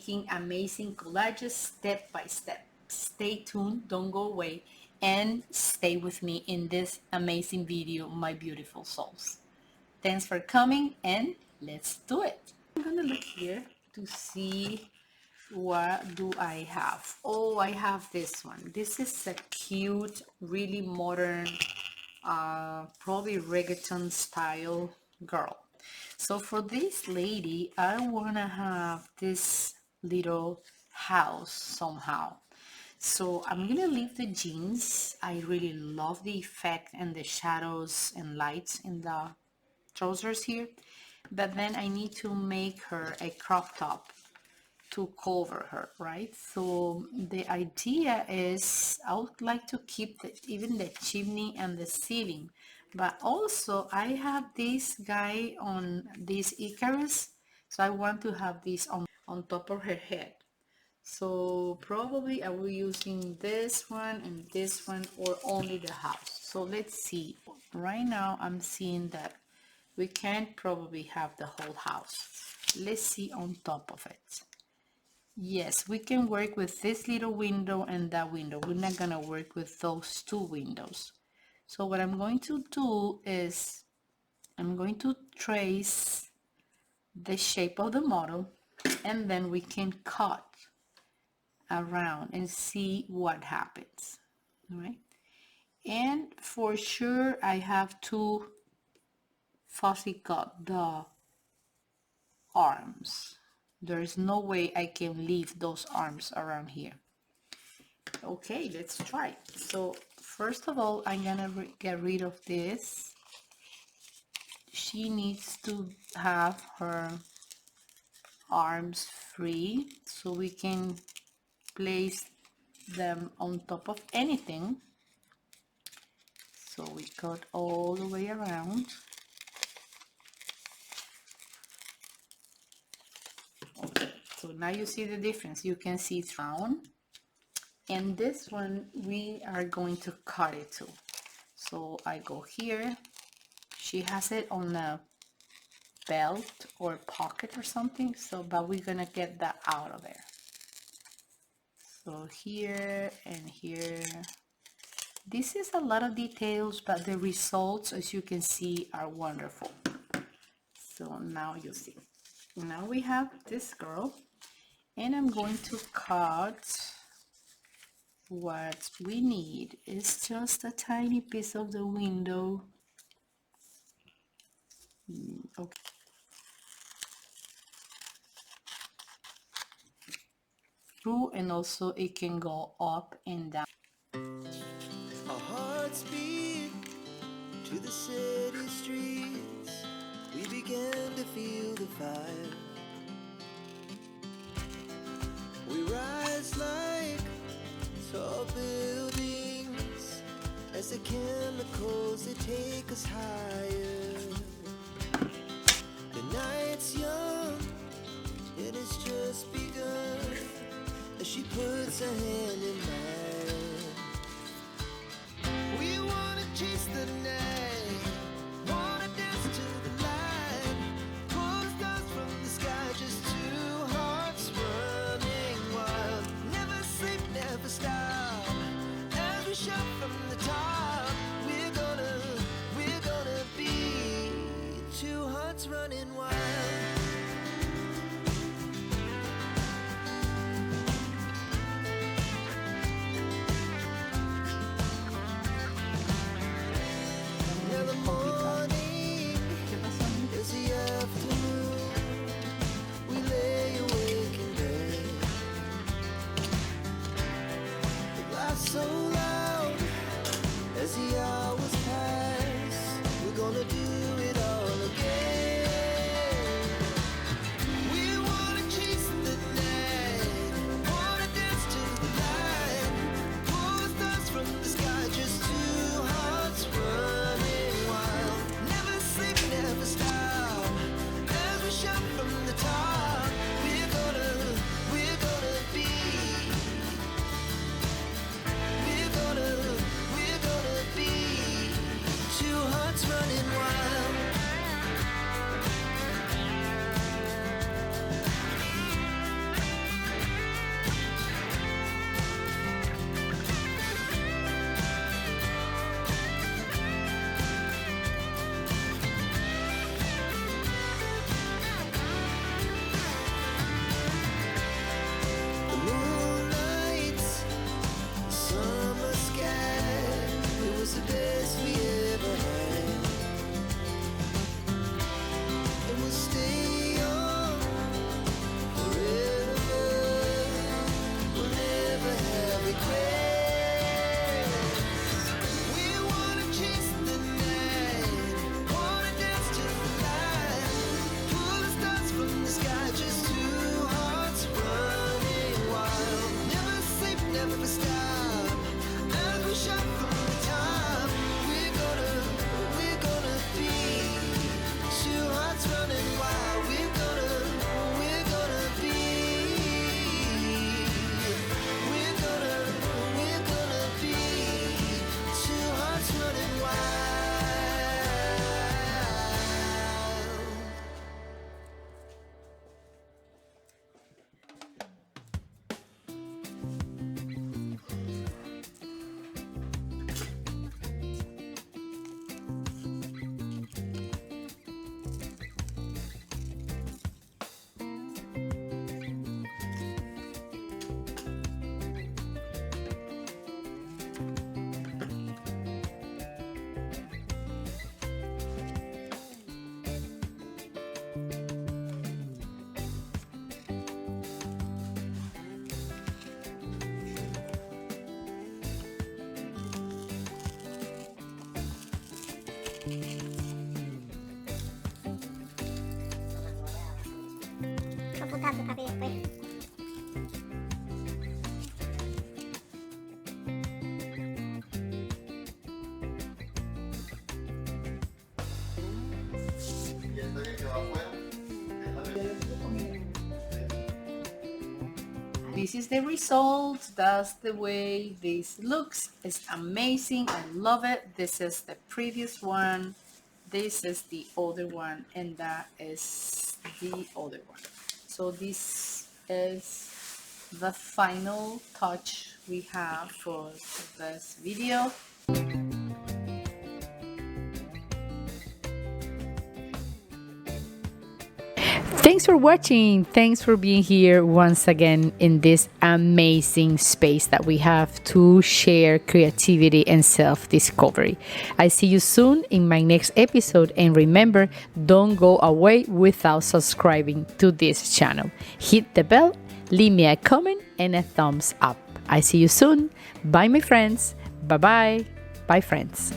making amazing collages step by step. Stay tuned, don't go away, and stay with me in this amazing video, my beautiful souls. Thanks for coming, and let's do it. I'm gonna look here to see what do I have. Oh, I have this one. This is a cute, really modern, probably reggaeton style girl. So for this lady, I wanna have this little house somehow. So I'm gonna leave the jeans. I really love the effect and the shadows and lights in the trousers here, but then I need to make her a crop top to cover her, right? So the idea is I would like to keep even the chimney and the ceiling, but also I have this guy on this Icarus, so I want to have this on top of her head. So probably I will using this one and this one, or only the house. So let's see. Right now I'm seeing that we can't probably have the whole house. Let's see on top of it. Yes, we can work with this little window and that window. We're not gonna work with those two windows. So what I'm going to do is I'm going to trace the shape of the model, and then we can cut around and see what happens. All right, and for sure I have to fussy cut the arms. There's no way I can leave those arms around here. Okay, let's try. So first of all, I'm gonna get rid of this. She needs to have her arms free so we can place them on top of anything. So we cut all the way around. Okay, so now you see the difference. You can see it's round, and this one we are going to cut it too. So I go here. She has it on a belt or pocket or something, so but we're gonna get that out of there. So here and here. This is a lot of details, but the results, as you can see, are wonderful. So now you see. Now we have this girl, and I'm going to cut what we need. It's just a tiny piece of the window. Okay. Through, and also it can go up and down. Our hearts beat to the city streets. We began to feel the fire. We rise like tall buildings as the chemicals, they take us higher. The night's young and it's just begun as she puts her hand in mine. We wanna chase the night, wanna dance to the light, pull the stars from the sky, just two hearts running wild. Never sleep, never stop, as we shout from the top. We're gonna be two hearts running wild. Now the morning is the afternoon. We lay awake in bed. The laughs so loud as the hours pass. We're gonna do it all again. We wanna chase the night, wanna dance to the light, pull the stars from the sky, just two hearts running wild. Never sleep, never stop, as we shout from the top. We're gonna be a tu papi después. Y esto que quedó afuera, This is the result. That's the way this looks. It's amazing. I love it. This is the previous one. This is the other one, and that is the other one. So this is the final touch we have for this video. Thanks for watching. Thanks for being here once again in this amazing space that we have to share creativity and self-discovery. I see you soon in my next episode, and remember, don't go away without subscribing to this channel. Hit the bell, leave me a comment and a thumbs up. I see you soon. Bye, my friends. Bye-bye. Bye, friends.